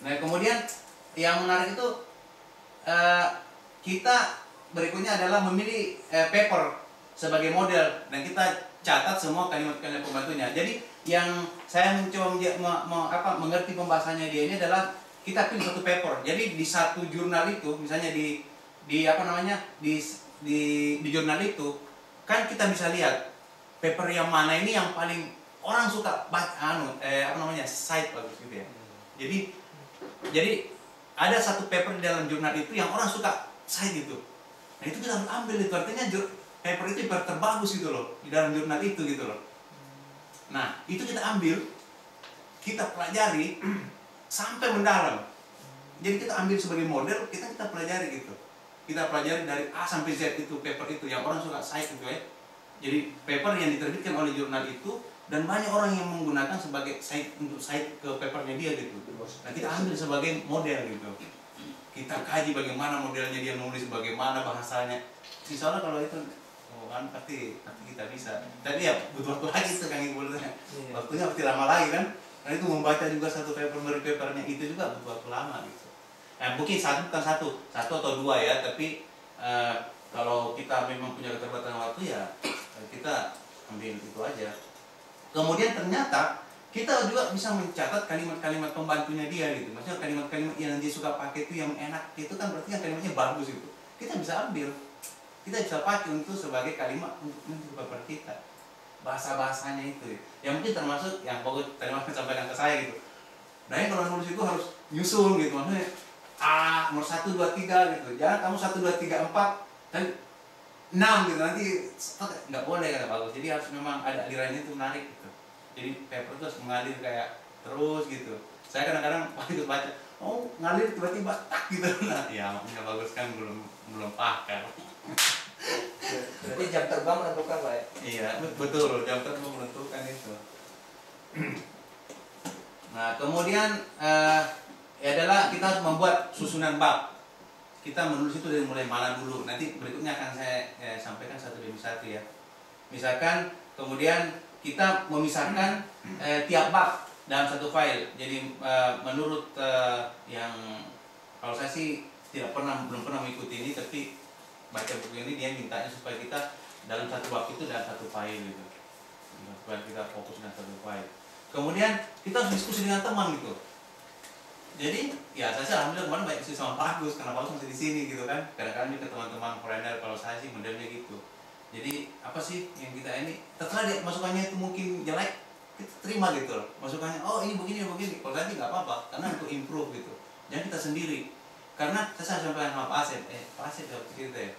Nah kemudian yang menarik itu kita berikutnya adalah memilih paper sebagai model dan kita catat semua kalimat-kalimat pembantunya. Jadi yang saya mencoba mengerti pembahasannya dia ini adalah kita pilih satu paper. Jadi di satu jurnal itu, misalnya di jurnal itu kan kita bisa lihat paper yang mana ini yang paling orang suka baca, site bagus gitu ya. Jadi ada satu paper di dalam jurnal itu yang orang suka cite gitu. Nah itu kita harus ambil itu, artinya paper itu paper terbagus gitu loh di dalam jurnal itu gitu loh. Nah itu kita ambil, kita pelajari sampai mendalam. Jadi kita ambil sebagai model, kita pelajari gitu. Kita pelajari dari A sampai Z itu paper itu yang orang suka cite gitu ya. Jadi paper yang diterbitkan oleh jurnal itu dan banyak orang yang menggunakan sebagai cite untuk cite ke papernya dia gitu. Nah kita ambil sebagai model gitu. Kita kaji bagaimana modelnya dia nulis, bagaimana bahasanya. Misalnya kalau itu, kan pasti kita bisa. Tapi ya butuh waktu lagi itu kan yang boleh. Waktunya pasti lama lagi kan. Nah itu membaca juga satu papernya itu juga butuh waktu lama gitu. Mungkin satu atau dua ya, tapi kalau kita memang punya keterbatasan waktu ya kita ambil itu aja. Kemudian ternyata kita juga bisa mencatat kalimat-kalimat pembantunya dia gitu. Maksudnya kalimat-kalimat yang dia suka pakai itu yang enak, itu kan berarti yang kalimatnya bagus itu. Kita bisa ambil, kita bisa pakai untuk sebagai kalimat untuk paper kita. Bahasa-bahasanya itu yang mungkin termasuk yang bagus tadi Mas sampaikan ke saya gitu. Nah yang kalau nulis itu harus nyusun gitu, maksudnya A nomor 1, 2, 3 gitu. Jangan kamu 1, 2, 3, 4 dan 6 gitu, nanti nggak boleh kata bagus. Jadi harus memang ada alirannya itu menarik gitu. Jadi paper itu harus mengalir kayak terus gitu. Saya kadang-kadang waktu itu baca, oh ngalir tiba-tiba tak gitu. Nah, ya makanya bagus kan belum pakai. Jadi jam terbang menentukan Pak ya? Iya betul, jam terbang menentukan itu. Nah kemudian adalah kita harus membuat susunan bab. Kita menulis itu dari mulai mana dulu. Nanti berikutnya akan saya sampaikan satu demi satu ya. Misalkan kemudian kita memisahkan tiap bab dalam satu file. Jadi menurut yang kalau saya sih belum pernah mengikuti ini, tapi baca buku ini dia mintanya supaya kita dalam satu bab itu dalam satu file gitu. Supaya kita fokus dengan satu file. Kemudian kita harus diskusi dengan teman gitu. Jadi ya saya sih alhamdulillah kemarin banyak diskusi sama Pak Agus karena Pak Agus masih di sini gitu kan. Kadang-kadang juga teman-teman foreigner, kalau saya sih modelnya gitu. Jadi apa sih yang kita ini terserah dia masukannya itu mungkin jelek, kita terima gitu loh. Masukannya oh ini begini. Kalau saya sih nggak apa-apa karena untuk improve gitu. Jangan kita sendiri. Karena saya sampaikan sama Pak Asep waktu kita ya.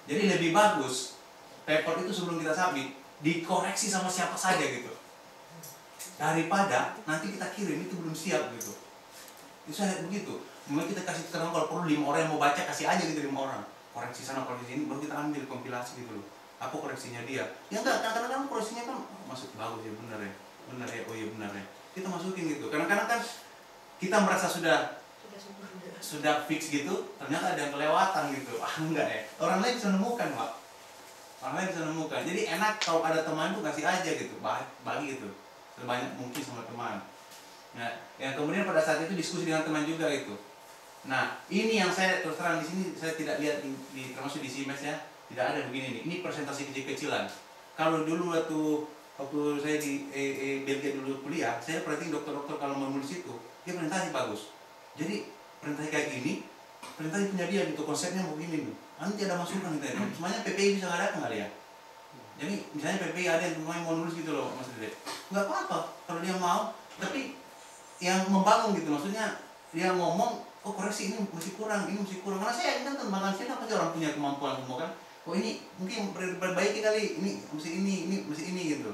Jadi lebih bagus paper itu sebelum kita submit dikoreksi sama siapa saja gitu. Daripada nanti kita kirim itu belum siap gitu. Itu saya lihat begitu. Mulai kita kasih terang kalau perlu 5 orang yang mau baca kasih aja gitu 5 orang. Koreksi sana koreksi sini baru kita ambil kompilasi gitu loh. Apa koreksinya dia? Ya enggak, kadang-kadang koreksinya kan masuk bagus ya benar ya. Oh iya benar ya. Kita masukin gitu. Kadang-kadang kan kita merasa sudah fix gitu, ternyata ada yang kelewatan gitu. Enggak ya. Orang lain bisa nemukan, Pak. Orang lain bisa nemukan. Jadi enak kalau ada teman tuh kasih aja gitu, bagi gitu. Sebanyak mungkin sama teman. Nah, yang kemudian pada saat itu diskusi dengan teman juga itu. Nah, ini yang saya terus terang di sini saya tidak lihat termasuk di CMS ya, tidak ada begini nih. Ini presentasi kecil-kecilan. Kalau dulu waktu saya di Belgia dulu kuliah, saya perhatiin dokter-dokter kalau menulis itu, dia presentasi bagus. Jadi presentasi kayak gini, presentasi punya dia gitu, konsepnya begini nih. Nanti ada masukan gitu. Semuanya PPI bisa nggak datang kali ya. Jadi misalnya PPI ada yang mau nulis gitu loh, Mas Dede. Nggak apa-apa kalau dia mau, tapi yang membangun gitu, maksudnya dia ngomong oh koreksi ini masih kurang karena saya kan tembakan sini apa sih orang punya kemampuan semua kan, oh ini mungkin perbaiki kali, ini mesti ini gitu,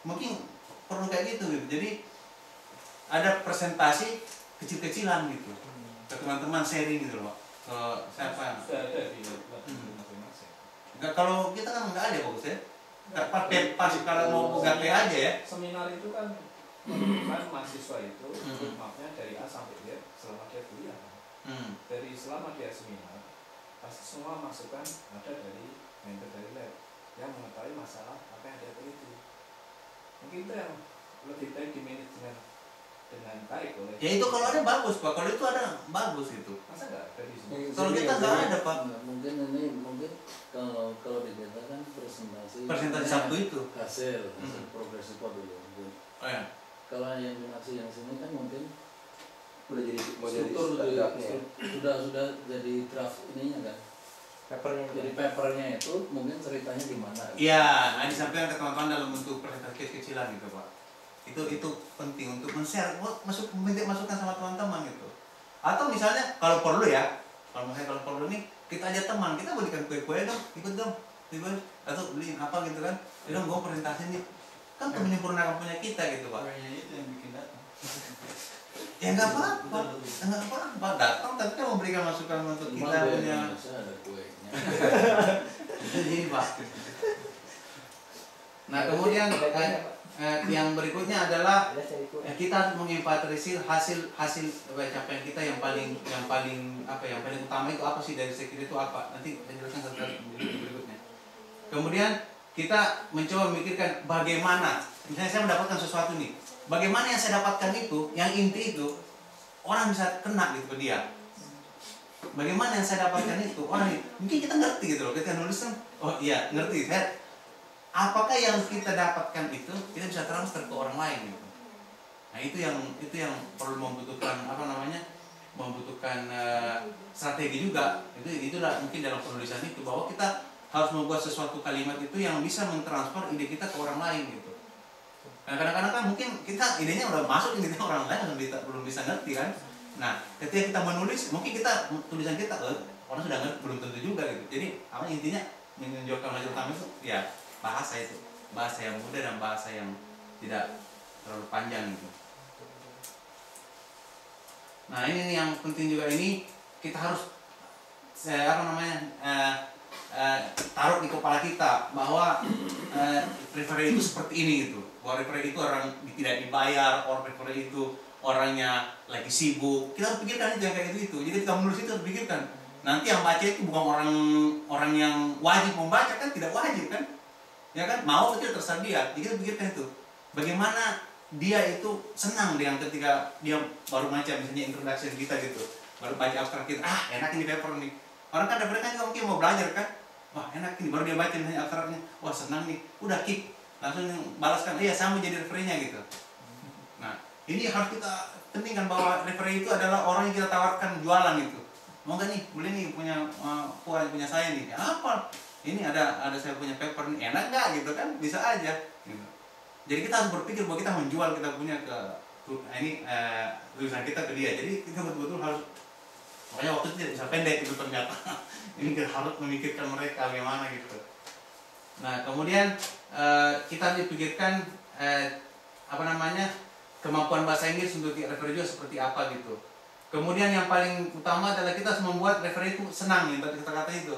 mungkin perlu kayak gitu. Jadi ada presentasi kecil-kecilan gitu ke teman-teman sharing gitu loh, ke siapa nggak, kalau kita kan nggak ada bagus ya, pas kalau mau gape aja ya. Seminar itu kan menunjukkan mahasiswa itu roadmapnya dari A sampai Z selama dia kuliah. Dari selama dia seminar pasti semua masukan ada dari member dari lab yang mengetahui masalah apa yang dia teliti. Mungkin itu yang lebih baik di manage dengan dengan baik oleh. Ya itu kalau ada bagus Pak, kalau itu ada bagus itu. Masa nggak ada di sini? Kalau kita nggak ada Pak. Mungkin kalau di kita kan presentasi Sabtu itu. hasil progres report dulu. Oh ya. Kalau yang dimaksud yang sini kan mungkin Udah jadi struktur draftnya. sudah jadi draft ininya kan. Papernya Jadi papernya itu mungkin ceritanya di mana? Iya, nah disampaikan ke teman-teman dalam bentuk presentasi kecil-kecilan gitu Pak. Itu penting untuk men-share, minta masukan sama teman-teman gitu. Atau misalnya kalau perlu ya, kalau perlu nih kita ajak teman, kita belikan kue-kue dong, ikut dong, atau beliin apa gitu kan? Dong gue presentasi nih, kan untuk menyempurnakan punya kita gitu Pak. Itu yang bikin datang. Ya nggak apa-apa, datang tapi kan memberikan masukan untuk kita punya. Ada kuenya. Jadi Pak. Nah kemudian yang berikutnya adalah kita menginventarisir hasil capaian kita yang paling utama itu apa sih dari sektor itu apa, nanti saya jelaskan satu kali berikutnya. Kemudian kita mencoba memikirkan bagaimana, misalnya saya mendapatkan sesuatu nih, bagaimana yang saya dapatkan itu, yang inti itu orang bisa kena gitu ke dia. Bagaimana yang saya dapatkan itu orang mungkin kita ngerti gitu loh, ketika nulis kan, oh iya ngerti saya. Apakah yang kita dapatkan itu kita bisa transfer ke orang lain gitu. Nah itu yang perlu membutuhkan membutuhkan strategi juga. Itulah mungkin dalam penulisan itu bahwa kita harus membuat sesuatu kalimat itu yang bisa mentransfer ide kita ke orang lain gitu. Nah kadang-kadang kan mungkin kita idenya udah masuk ide orang lain belum bisa ngerti kan. Nah ketika kita menulis mungkin kita tulisan kita orang sudah ngerti belum tentu juga gitu. Jadi apa intinya menunjukkan maju utama itu ya bahasa yang mudah dan bahasa yang tidak terlalu panjang gitu. Nah ini yang penting juga, ini kita harus taruh di kepala kita bahwa referee itu seperti ini gitu. Bahwa referee itu orang tidak dibayar, orang referee itu orangnya lagi sibuk. Kita harus pikirkan itu yang kayak gitu. Jadi kita menulis itu harus pikirkan. Nanti yang baca itu bukan orang yang wajib membaca, kan tidak wajib kan? Ya kan, mau itu terserah dia. Jadi kita pikirkan itu bagaimana dia itu senang dengan ketika dia baru baca misalnya introduction kita gitu, baru baca abstrak kita, enak ini paper nih. Orang kan paper kan juga mungkin mau belajar kan, wah enak ini, baru dia baca misalnya abstraknya, wah senang nih, udah keep, langsung balaskan, iya saya mau jadi referee-nya gitu. Nah ini harus kita pentingkan bahwa referee itu adalah orang yang kita tawarkan jualan gitu. Mau nggak nih, boleh nih punya saya nih, apa? Ini ada saya punya paper nih, enak nggak gitu kan, bisa aja gitu. Jadi kita harus berpikir bahwa kita menjual kita punya tulisan kita ke dia. Jadi kita betul-betul harus, makanya waktu itu tidak bisa pendek itu ternyata. Ini kita harus memikirkan mereka bagaimana gitu. Nah kemudian kita dipikirkan kemampuan bahasa Inggris untuk referee juga seperti apa gitu. Kemudian yang paling utama adalah kita harus membuat referee itu senang, yang tadi kata-kata itu.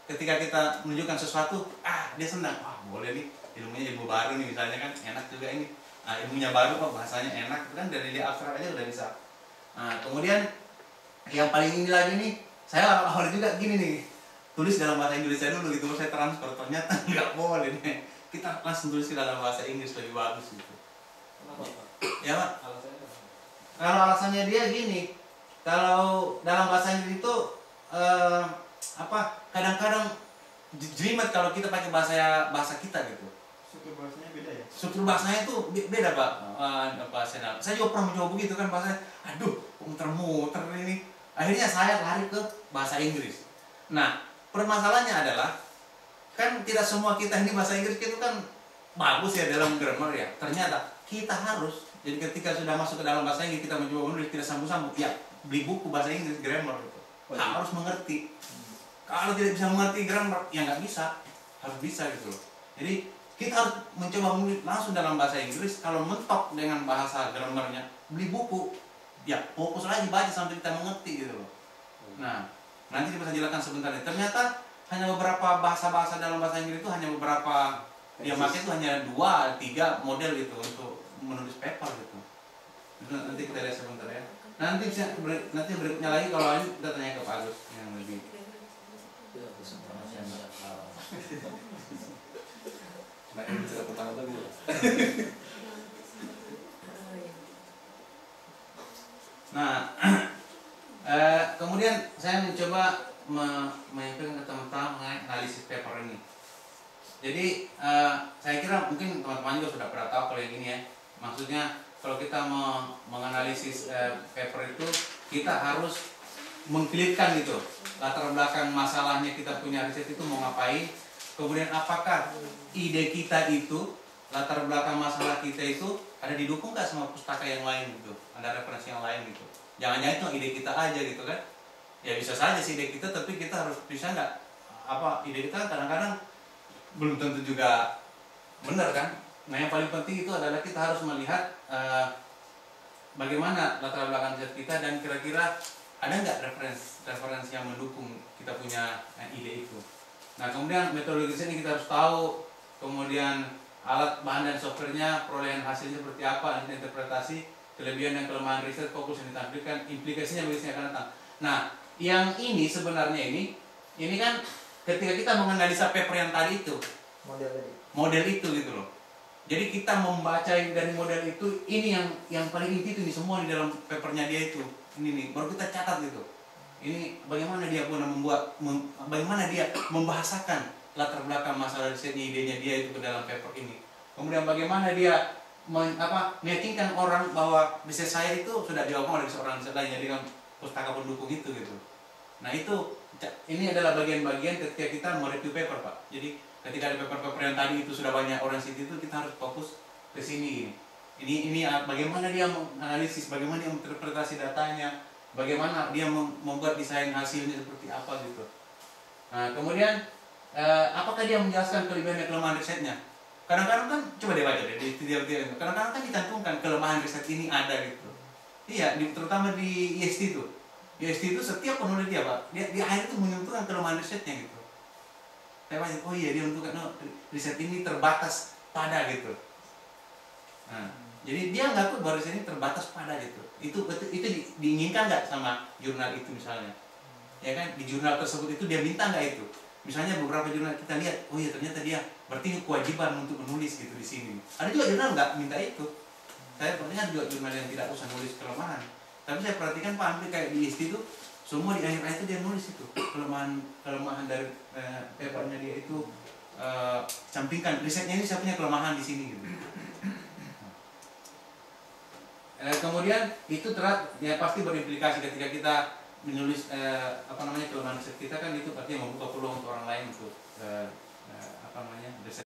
Ketika kita menunjukkan sesuatu, dia senang, boleh nih, ilmu baru nih misalnya kan, enak juga ini. Ilmunya baru kok, bahasanya enak, kan dari dia abstrak aja udah bisa. Kemudian yang paling ini lagi nih, saya awal juga gini nih, tulis dalam bahasa Inggris saya dulu gitu, saya transfer, ternyata nggak boleh nih. Kita langsung tulis dalam bahasa Inggris lebih bagus gitu. Kenapa Pak? Ya Pak? Alasannya apa? Kalau alasannya dia gini, kalau dalam bahasa Inggris itu kadang-kadang jelimet kalau kita pakai bahasa kita gitu. Struktur bahasanya beda ya? Struktur bahasanya itu beda Pak. Saya juga pernah mencoba begitu kan, bahasanya muter-muter ini. Akhirnya saya lari ke bahasa Inggris. Nah permasalahannya adalah kan tidak semua kita ini bahasa Inggris itu kan bagus ya dalam grammar ya. Ternyata kita harus, jadi ketika sudah masuk ke dalam bahasa Inggris kita mencoba menulis tidak sambung-sambung, ya beli buku bahasa Inggris grammar gitu. Harus mengerti. Kalau tidak bisa mengerti grammar, ya nggak bisa, harus bisa gitu. Jadi kita harus mencoba menulis langsung dalam bahasa Inggris. Kalau mentok dengan bahasa grammarnya, beli buku, ya fokus lagi baca sampai kita mengerti gitu loh. Nah, nanti kita bisa jelaskan sebentar. Ternyata hanya beberapa bahasa-bahasa dalam bahasa Inggris itu hanya beberapa dia pakai itu hanya 2-3 model gitu untuk menulis paper gitu. Nanti kita lihat sebentar ya. Nanti berikutnya lagi kalau ini kita tanya ke Pak Agus yang lebih. Nah ini sudah pertama tadi. Nah, kemudian saya mencoba menyampaikan ke teman-teman mengenai analisis paper ini. Jadi saya kira mungkin teman-teman juga sudah pernah tahu kalau yang ini ya. Maksudnya kalau kita menganalisis paper itu, kita harus mengklipkan gitu latar belakang masalahnya, kita punya riset itu mau ngapain, kemudian apakah ide kita itu, latar belakang masalah kita itu ada didukung nggak sama pustaka yang lain gitu, ada referensi yang lain gitu. Jangan-jangan itu ide kita aja gitu kan. Ya bisa saja sih ide kita, tapi kita harus bisa nggak, apa ide kita kadang-kadang belum tentu juga benar kan. Nah yang paling penting itu adalah kita harus melihat bagaimana latar belakang riset kita, dan kira-kira ada nggak referensi yang mendukung kita punya ide itu. Nah kemudian metodologi ini kita harus tahu, kemudian alat bahan dan softwarenya, perolehan hasilnya seperti apa, interpretasi, kelebihan dan kelemahan riset, fokus yang ditampilkan, implikasinya bagi yang akan datang. Nah yang ini sebenarnya ini kan ketika kita menganalisa paper yang tadi itu, model itu gitu loh. Jadi kita membaca dari model itu, ini yang paling inti itu nih, semua di dalam papernya dia itu. Ini nih, baru kita catat gitu. Ini bagaimana dia bagaimana dia membahasakan latar belakang masalah risetnya, idenya dia itu ke dalam paper ini. Kemudian bagaimana dia meyakinkan orang bahwa riset saya itu sudah dilakukan oleh seorang riset lain, jadi pustaka pendukung itu gitu. Nah itu, ini adalah bagian-bagian ketika kita mereview paper Pak. Jadi ketika ada paper-paper yang tadi itu sudah banyak orang situ, itu kita harus fokus ke sini. Ini bagaimana dia menganalisis, bagaimana dia menginterpretasi datanya, bagaimana dia membuat desain hasilnya seperti apa gitu. Nah kemudian apakah dia menjelaskan kelebihan dan kelemahan risetnya? Kadang-kadang kan coba dia baca deh, kadang-kadang kan dicantumkan kelemahan riset ini ada gitu. Iya, terutama di IST itu. IST itu setiap penulis dia Pak, dia di akhir itu menentukan kelemahan risetnya gitu. Saya baca, oh iya dia menentukan riset ini terbatas pada gitu. Nah, jadi dia ngaku bahwa riset ini terbatas pada gitu. Itu diinginkan nggak sama jurnal itu misalnya? Ya kan, di jurnal tersebut itu dia minta nggak itu? Misalnya beberapa jurnal kita lihat, oh iya ternyata dia berarti kewajiban untuk menulis gitu di sini. Ada juga jurnal nggak minta itu. Saya perhatikan juga jurnal yang tidak usah nulis kelemahan. Tapi saya perhatikan Pak, hampir kayak di IST itu semua di akhir-akhir itu dia nulis itu kelemahan dari papernya dia itu, sampingkan risetnya ini saya punya kelemahan di sini gitu. Kemudian itu ya pasti berimplikasi ketika kita menulis kelemahan riset kita kan, itu artinya membuka peluang untuk orang lain untuk riset